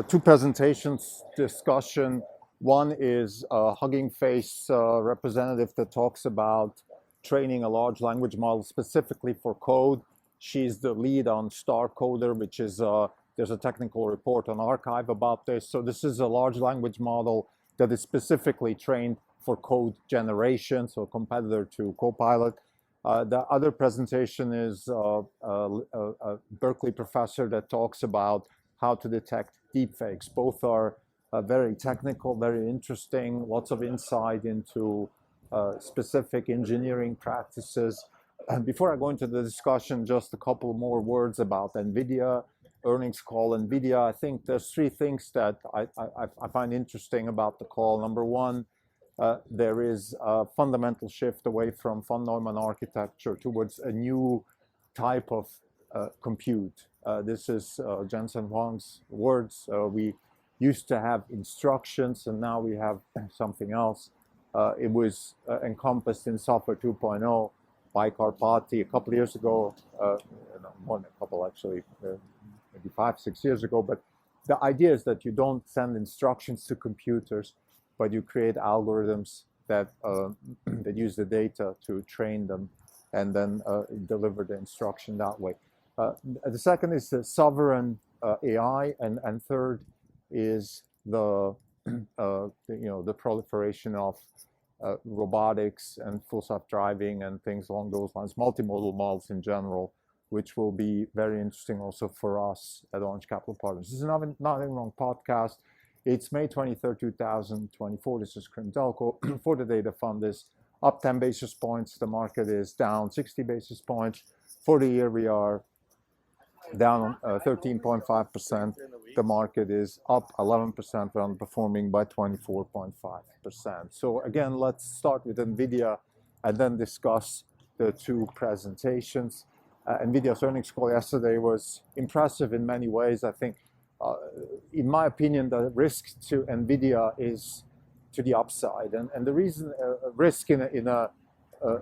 Two presentations discussion. One is a Hugging Face representative that talks about training a large language model specifically for code. She's the lead on Starcoder, which is there's a technical report on Archive about this. So this is a large language model that is specifically trained for code generation, so competitor to Copilot. The other presentation is a Berkeley professor that talks about how to detect deepfakes. Both are very technical, very interesting, lots of insight into specific engineering practices. And before I go into the discussion, just a couple more words about Nvidia, earnings call Nvidia. I think there's three things that I find interesting about the call. Number one, there is a fundamental shift away from von Neumann architecture towards a new type of compute. This is Jensen Huang's words. We used to have instructions, and now we have something else. It was encompassed in Software 2.0 by Karpati a couple of years ago, more than a couple actually, maybe 5-6 years ago. But the idea is that you don't send instructions to computers, but you create algorithms that that use the data to train them and then deliver the instruction that way. The second is the sovereign AI, and third is the the proliferation of robotics and full self-driving and things along those lines, multimodal models in general, which will be very interesting also for us at Orange Capital Partners. This is Nothing Wrong podcast. It's May 23rd, 2024. This is Krim Delco. For the data fund is up 10 basis points. The market is down 60 basis points. For the year, we are down 13.5%. The market is up 11%, underperforming by 24.5%. So again, let's start with Nvidia and then discuss the two presentations. Nvidia's earnings call yesterday was impressive in many ways. I think, in my opinion, the risk to Nvidia is to the upside. And the reason risk in a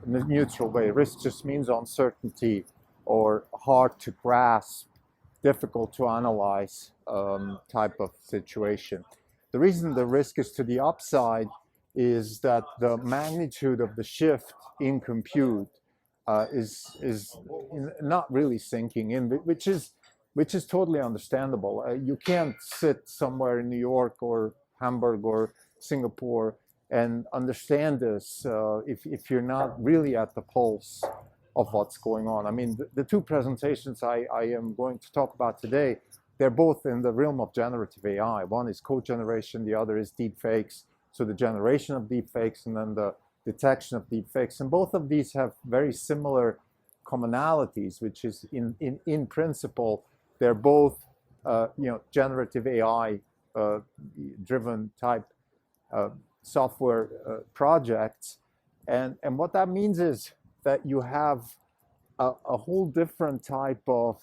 neutral way, risk just means uncertainty or hard to grasp, difficult to analyze type of situation. The reason the risk is to the upside is that the magnitude of the shift in compute is not really sinking in, which is totally understandable. You can't sit somewhere in New York or Hamburg or Singapore and understand this if you're not really at the pulse of what's going on. I mean, the two presentations I am going to talk about today, they're both in the realm of generative AI. One is code generation, the other is deepfakes. So the generation of deepfakes and then the detection of deepfakes. And both of these have very similar commonalities, which is in principle, they're both generative AI driven type software projects. And what that means is that you have a whole different type of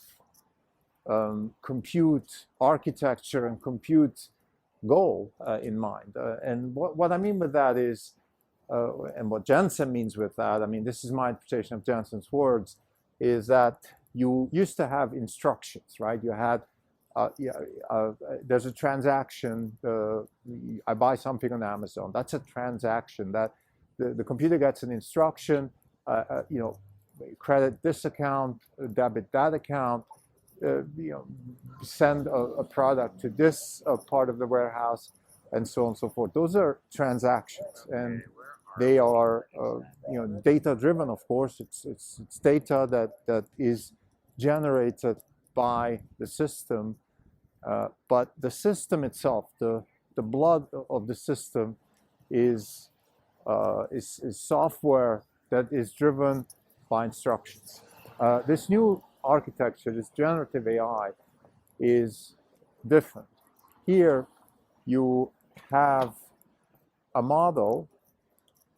compute architecture and compute goal in mind. And what I mean with that is, and what Jensen means with that, I mean, this is my interpretation of Jensen's words, is that you used to have instructions, right? You had, there's a transaction, I buy something on Amazon. That's a transaction that the computer gets an instruction, credit this account, debit that account, send a product to this part of the warehouse, and so on and so forth. Those are transactions, and they are data driven. Of course, it's data that is generated by the system, but the system itself, the blood of the system, is software that is driven by instructions. This new architecture, this generative AI, is different. Here you have a model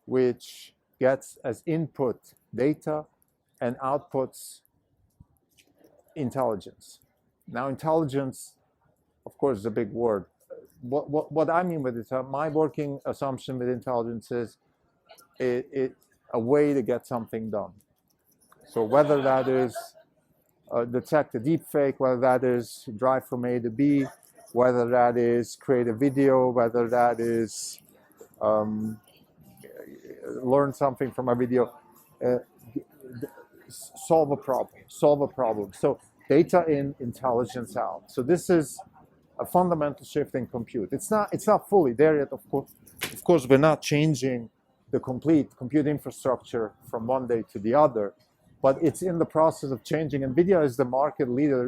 which gets as input data and outputs intelligence. Now, intelligence, of course, is a big word. What I mean with it, my working assumption with intelligence is a way to get something done. So whether that is detect a deepfake, whether that is drive from A to B, whether that is create a video, whether that is um, learn something from a video, uh, solve a problem, solve a problem. So data in, intelligence out. So this is a fundamental shift in compute. It's not fully there yet, of course. Of course, we're not changing the complete compute infrastructure from one day to the other, but it's in the process of changing. Nvidia is the market leader.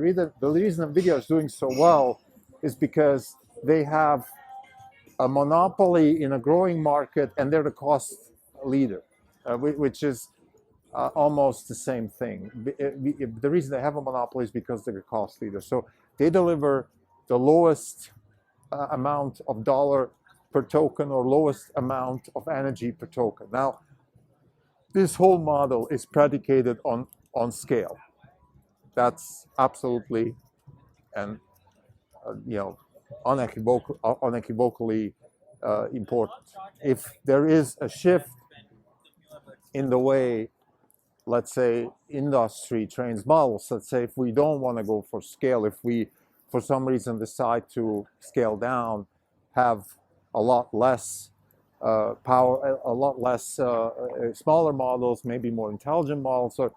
The reason Nvidia is doing so well is because they have a monopoly in a growing market, and they're the cost leader, which is almost the same thing. The reason they have a monopoly is because they're a cost leader. So they deliver the lowest amount of dollar per token or lowest amount of energy per token. Now, this whole model is predicated on scale. That's absolutely and unequivocally important. If there is a shift in the way, let's say, industry trains models, let's say if we don't want to go for scale, if we for some reason decide to scale down, have a lot less power, a lot less smaller models, maybe more intelligent models, or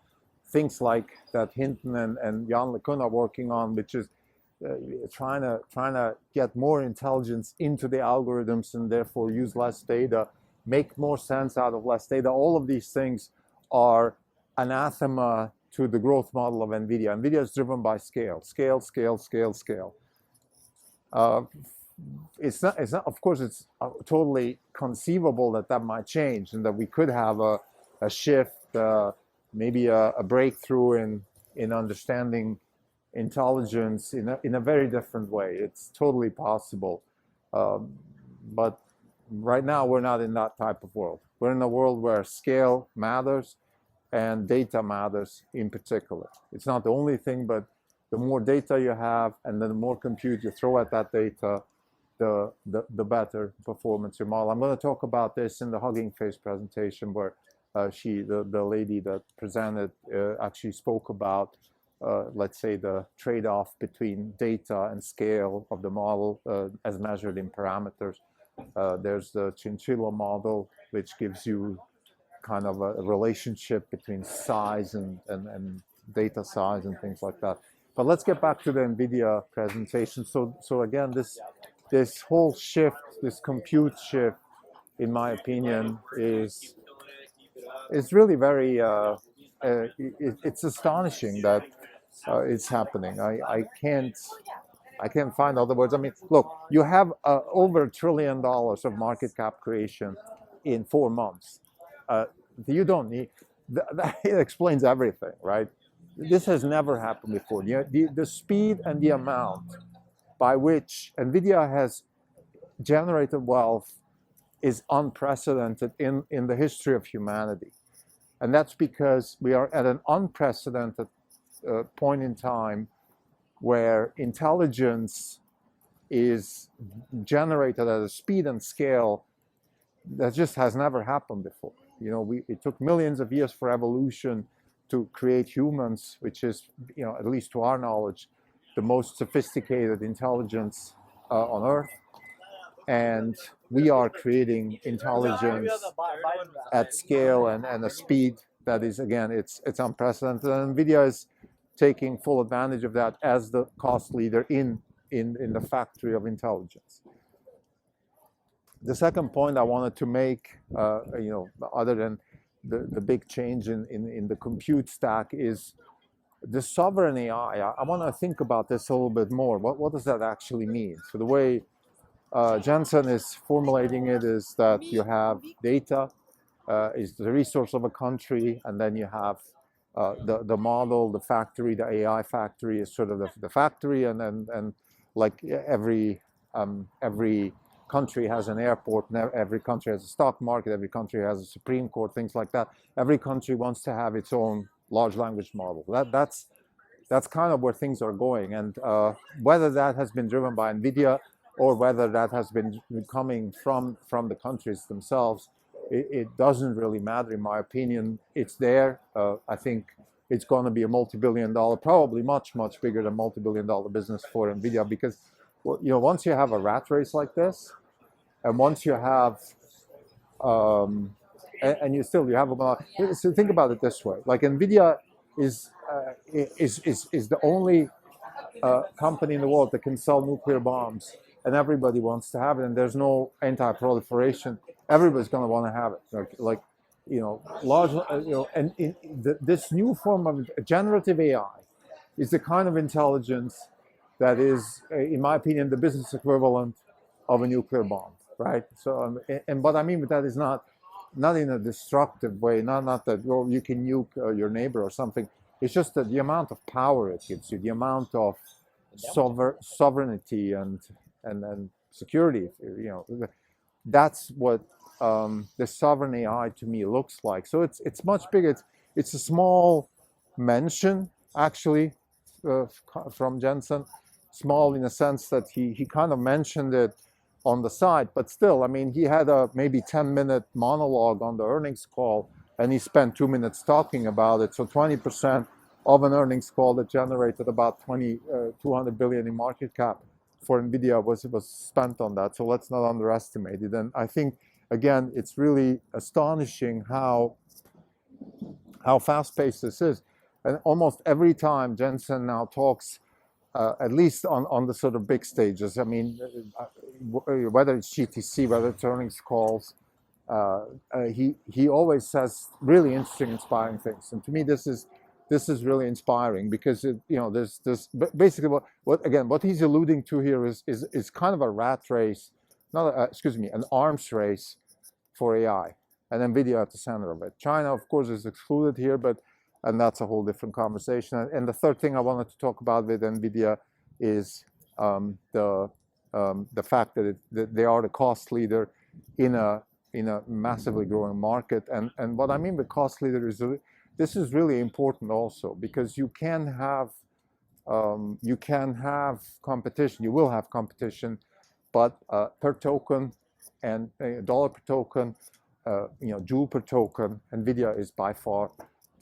things like that Hinton and Jan LeCun are working on, which is trying to get more intelligence into the algorithms and therefore use less data, make more sense out of less data. All of these things are anathema to the growth model of Nvidia. Nvidia is driven by scale. It's not. Of course, it's totally conceivable that that might change and that we could have a shift, maybe a breakthrough in understanding intelligence in a very different way. It's totally possible, but right now we're not in that type of world. We're in a world where scale matters and data matters in particular. It's not the only thing, but the more data you have and then the more compute you throw at that data, the better performance your model. I'm going to talk about this in the Hugging Face presentation, where the lady that presented actually spoke about, let's say, the trade-off between data and scale of the model as measured in parameters. There's the Chinchilla model, which gives you kind of a relationship between size and data size and things like that. But let's get back to the Nvidia presentation. So again, this whole shift, this compute shift, in my opinion, is really very, it's astonishing that it's happening. I can't find other words. I mean, look, you have over $1 trillion of market cap creation in 4 months. You don't need, that explains everything, right? This has never happened before. The speed and the amount by which Nvidia has generated wealth is unprecedented in the history of humanity. And that's because we are at an unprecedented point in time where intelligence is generated at a speed and scale that just has never happened before. It took millions of years for evolution to create humans, which is, at least to our knowledge, the most sophisticated intelligence on Earth. And we are creating intelligence at scale and a speed that is, again, it's unprecedented. And Nvidia is taking full advantage of that as the cost leader in the factory of intelligence. The second point I wanted to make, other than the big change in the compute stack, is the sovereign AI. I want to think about this a little bit more. What does that actually mean? So the way Jensen is formulating it is that you have data is the resource of a country, and then you have the model, the factory, the AI factory is sort of the factory, and like every country has an airport, every country has a stock market, every country has a Supreme Court, things like that. Every country wants to have its own large language model. That's kind of where things are going, and whether that has been driven by Nvidia or whether that has been coming from the countries themselves, it doesn't really matter, in my opinion. It's there. I think it's going to be a multi-billion-dollar, probably much bigger than multi-billion-dollar business for Nvidia, because once you have a rat race like this, and once you have, and you have about. So think about it this way: like Nvidia is is the only company in the world that can sell nuclear bombs, and everybody wants to have it, and there's no anti-proliferation. Everybody's going to want to have it. Like large, and this new form of generative AI is the kind of intelligence that is, in my opinion, the business equivalent of a nuclear bomb, right? So, and what I mean with that is not in a destructive way, not that you can nuke your neighbor or something. It's just that the amount of power it gives you, the amount of sovereignty and security, that's what the sovereign AI to me looks like. So it's much bigger. It's a small mention actually from Jensen, small in the sense that he kind of mentioned it on the side, but still, I mean, he had a maybe 10-minute monologue on the earnings call, and he spent 2 minutes talking about it. So 20% of an earnings call that generated about 200 billion in market cap for Nvidia was spent on that. So let's not underestimate it. And I think again, it's really astonishing how fast-paced this is. And almost every time Jensen now talks, at least on the sort of big stages, I mean, whether it's GTC, whether it's earnings calls, he always says really interesting, inspiring things. And to me, this is really inspiring because there's basically what he's alluding to here is kind of a rat race, an arms race for AI, and Nvidia at the center of it. China, of course, is excluded here, and that's a whole different conversation. And the third thing I wanted to talk about with Nvidia is the fact that they are the cost leader in a massively growing market. And what I mean by cost leader is this is really important also, because you can have competition. You will have competition, but per token and dollar per token, joule per token, Nvidia is by far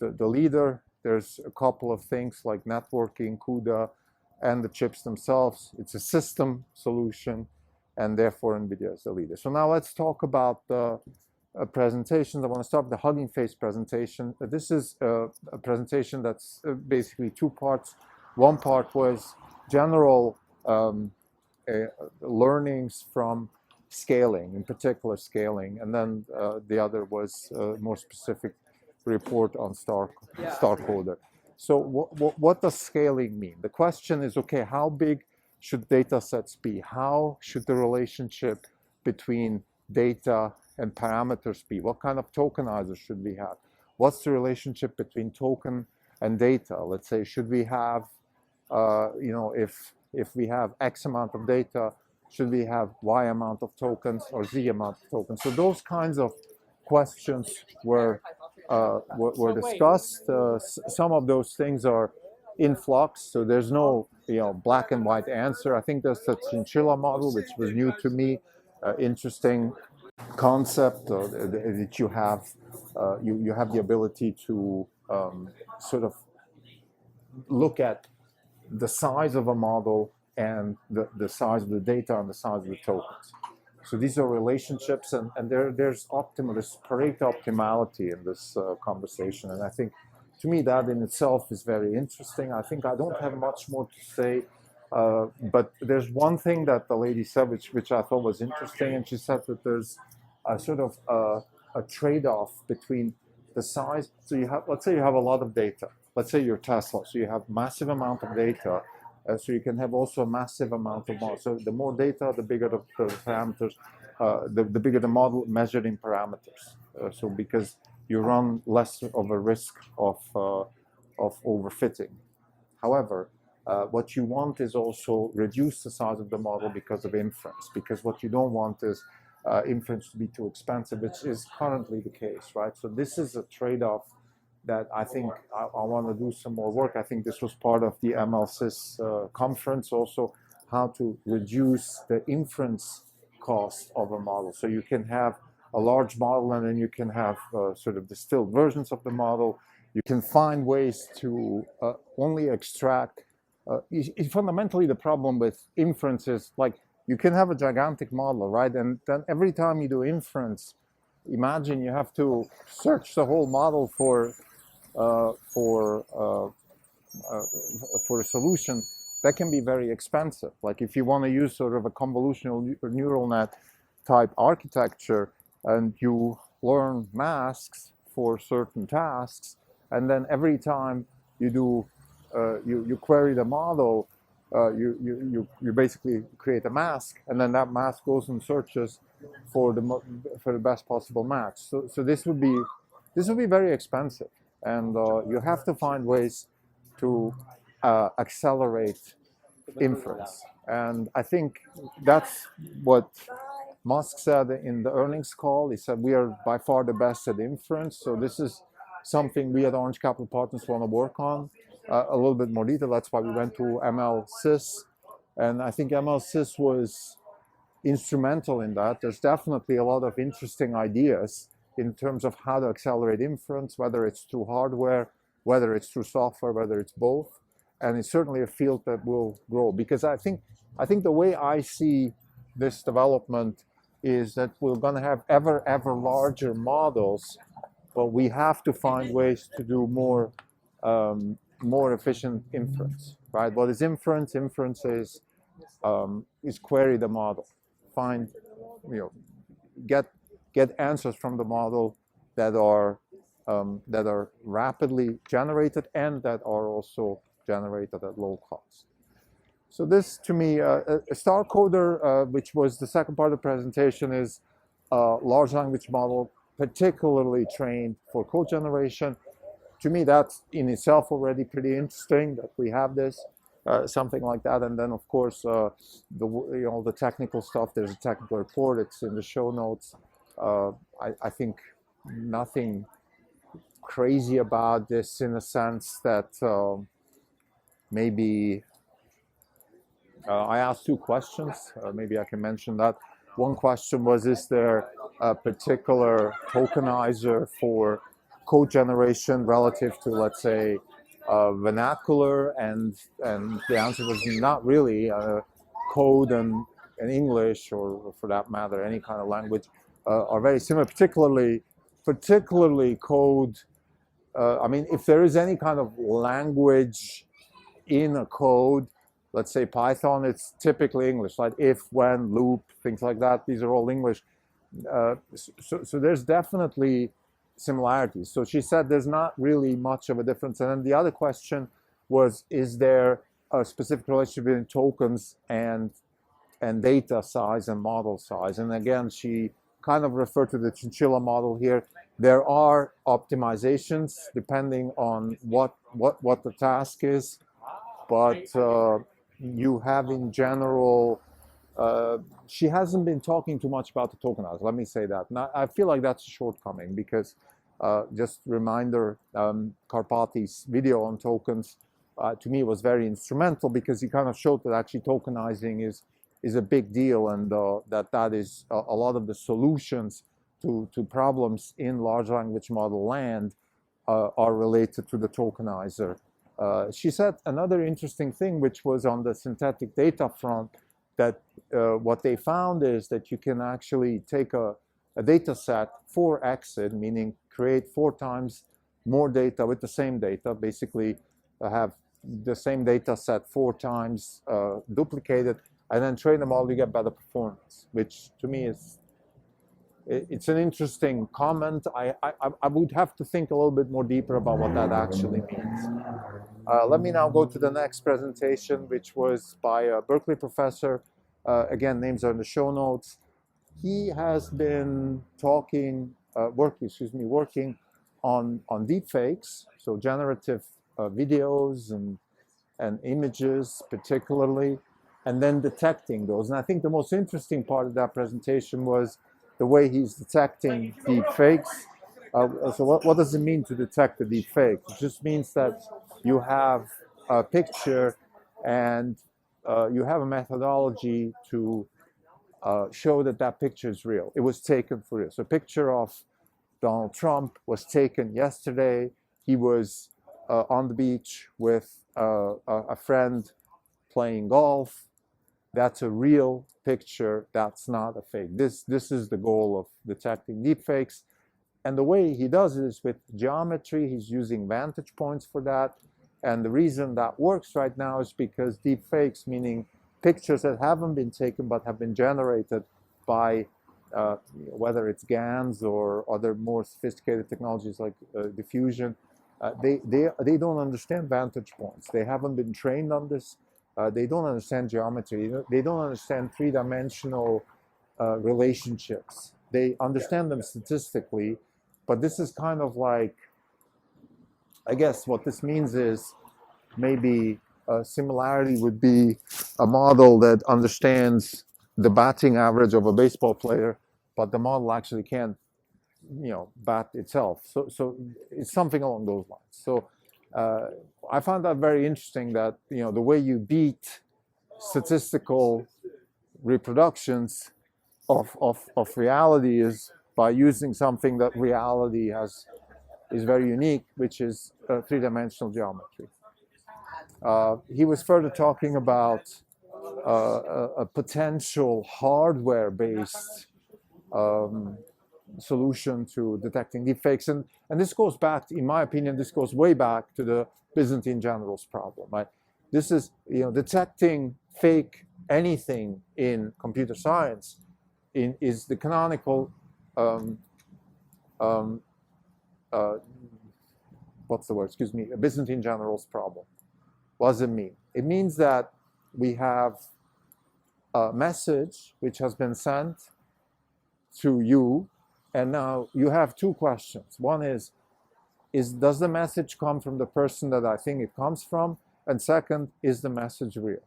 the leader. There's a couple of things like networking, CUDA, and the chips themselves. It's a system solution, and therefore Nvidia is the leader. So now let's talk about the presentations. I want to start with the Hugging Face presentation. This is a presentation that's basically two parts. One part was general learnings from scaling, in particular scaling, and then the other was more specific report on Starcoder. So what does scaling mean? The question is, okay, how big should data sets be? How should the relationship between data and parameters be? What kind of tokenizer should we have? What's the relationship between token and data? Let's say, should we have, if we have X amount of data, should we have Y amount of tokens or Z amount of tokens? So those kinds of questions were discussed. Some of those things are in flux, so there's no black and white answer. I think there's the Chinchilla model, which was new to me, interesting concept that you have the ability to sort of look at the size of a model and the size of the data and the size of the tokens. So these are relationships, and there's Pareto optimality in this conversation. And I think, to me, that in itself is very interesting. I think I don't have much more to say, but there's one thing that the lady said, which I thought was interesting, and she said that there's a sort of a trade-off between the size. So let's say you have a lot of data. Let's say you're Tesla, so you have massive amount of data. So you can have also a massive amount of model. So the more data, the bigger the parameters, the bigger the model measured in parameters. So because you run less of a risk of overfitting. However, what you want is also reduce the size of the model because of inference. Because what you don't want is inference to be too expensive, which is currently the case, right? So this is a trade-off that I think I want to do some more work. I think this was part of the MLSys conference also, how to reduce the inference cost of a model. So you can have a large model, and then you can have sort of distilled versions of the model. You can find ways to only extract fundamentally the problem with inference is like you can have a gigantic model, right? And then every time you do inference, imagine you have to search the whole model for uh, for uh, for a solution. That can be very expensive. Like if you want to use sort of a convolutional neural net type architecture and you learn masks for certain tasks, and then every time you do you query the model, you basically create a mask, and then that mask goes and searches for the best possible match. So this would be very expensive, and you have to find ways to accelerate inference. And I think that's what Musk said in the earnings call. He said, we are by far the best at inference. So this is something we at Orange Capital Partners want to work on a little bit more detail. That's why we went to ML-Sys. And I think ML-Sys was instrumental in that. There's definitely a lot of interesting ideas in terms of how to accelerate inference, whether it's through hardware, whether it's through software, whether it's both. And it's certainly a field that will grow, because I think the way I see this development is that we're going to have ever larger models, but we have to find ways to do more efficient inference, right? What is inference? Inference is query the model, find, get answers from the model that are rapidly generated and that are also generated at low cost. So this, to me, a Starcoder, which was the second part of the presentation, is a large language model particularly trained for code generation. To me, that's in itself already pretty interesting that we have this, something like that. And then, of course, the technical stuff. There's a technical report. It's in the show notes. I think nothing crazy about this, in the sense that maybe I asked two questions. Maybe I can mention that. One question was, is there a particular tokenizer for code generation relative to, let's say, vernacular? And the answer was not really. Code and English, or for that matter, any kind of language, are very similar, particularly code. I mean, if there is any kind of language in a code, let's say Python, it's typically English, like if, when, loop, things like that. These are all English. So there's definitely similarities. So she said there's not really much of a difference. And then the other question was, is there a specific relationship between tokens and data size and model size? And again, she kind of referred to the Chinchilla model here. There are optimizations depending on what the task is, but you have, in general, she hasn't been talking too much about the tokenizer. Let me say that. Now, I feel like that's a shortcoming, because just reminder, Karpati's video on tokens to me was very instrumental, because he kind of showed that actually tokenizing is a big deal, and that is a lot of the solutions to problems in large language model land are related to the tokenizer. She said another interesting thing, which was on the synthetic data front, that what they found is that you can actually take a data set 4x, meaning create 4 times more data with the same data, basically have the same data set 4 times duplicated, and then train them all to get better performance, which to me it's an interesting comment. I would have to think a little bit more deeper about what that actually means. Let me now go to the next presentation, which was by a Berkeley professor. Again, names are in the show notes. He has been working on deepfakes, so generative videos and images particularly, and then detecting those. And I think the most interesting part of that presentation was the way he's detecting deepfakes. So what does it mean to detect a deepfake? It just means that you have a picture and you have a methodology to show that that picture is real. It was taken for real. So a picture of Donald Trump was taken yesterday. He was on the beach with a friend playing golf. That's a real picture. That's not a fake. This is the goal of detecting deepfakes. And the way he does it is with geometry. He's using vantage points for that. And the reason that works right now is because deepfakes, meaning pictures that haven't been taken but have been generated by whether it's GANs or other more sophisticated technologies like diffusion, they don't understand vantage points. They haven't been trained on this. They don't understand geometry. They don't understand three-dimensional relationships. They understand them statistically, but this is kind of like, I guess what this means is maybe a similarity would be a model that understands the batting average of a baseball player, but the model actually can't, bat itself. So it's something along those lines. So I found that very interesting that, the way you beat statistical reproductions of reality is by using something that reality is very unique, which is three-dimensional geometry. He was further talking about a potential hardware-based solution to detecting deepfakes. And this goes back, in my opinion, this goes way back to the Byzantine Generals problem. Right? This is, detecting fake anything in computer science is the canonical, what's the word? Excuse me, a Byzantine Generals problem. What does it mean? It means that we have a message which has been sent to you, and now you have two questions. One is does the message come from the person that I think it comes from? And second, is the message real?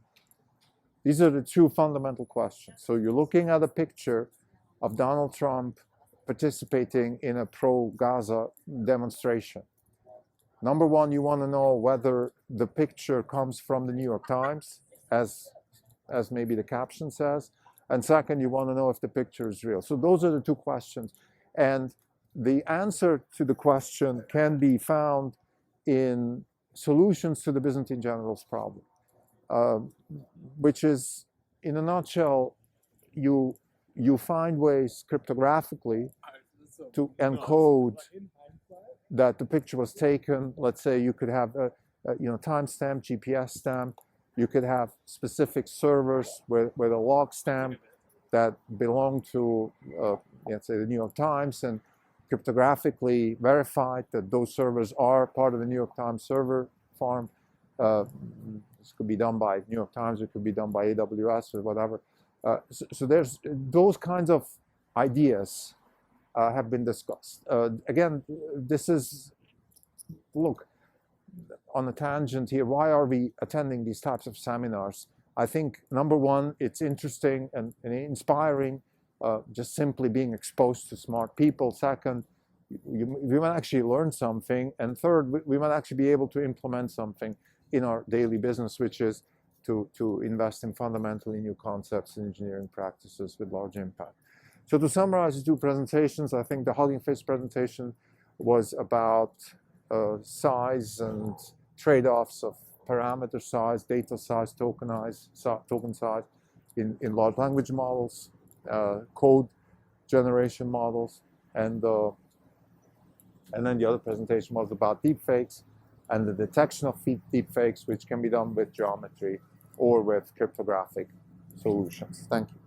These are the two fundamental questions. So you're looking at a picture of Donald Trump participating in a pro-Gaza demonstration. Number one, you want to know whether the picture comes from the New York Times, as maybe the caption says. And second, you want to know if the picture is real. So those are the two questions. And the answer to the question can be found in solutions to the Byzantine Generals problem, which is, in a nutshell, you find ways cryptographically to encode that the picture was taken. Let's say you could have a timestamp, GPS stamp. You could have specific servers with a log stamp that belong to, let's say, the New York Times, and cryptographically verified that those servers are part of the New York Times server farm. This could be done by New York Times, it could be done by AWS or whatever. So there's those kinds of ideas have been discussed. Again, this is, look, on a tangent here, why are we attending these types of seminars? I think, number one, it's interesting and inspiring, just simply being exposed to smart people. Second, we might actually learn something. And third, we might actually be able to implement something in our daily business, which is to invest in fundamentally new concepts and engineering practices with large impact. So to summarize the two presentations, I think the Hugging Face presentation was about size and trade-offs of parameter size, data size, token size in large language models, code generation models, and then the other presentation was about deepfakes and the detection of deepfakes, which can be done with geometry or with cryptographic solutions. Thank you.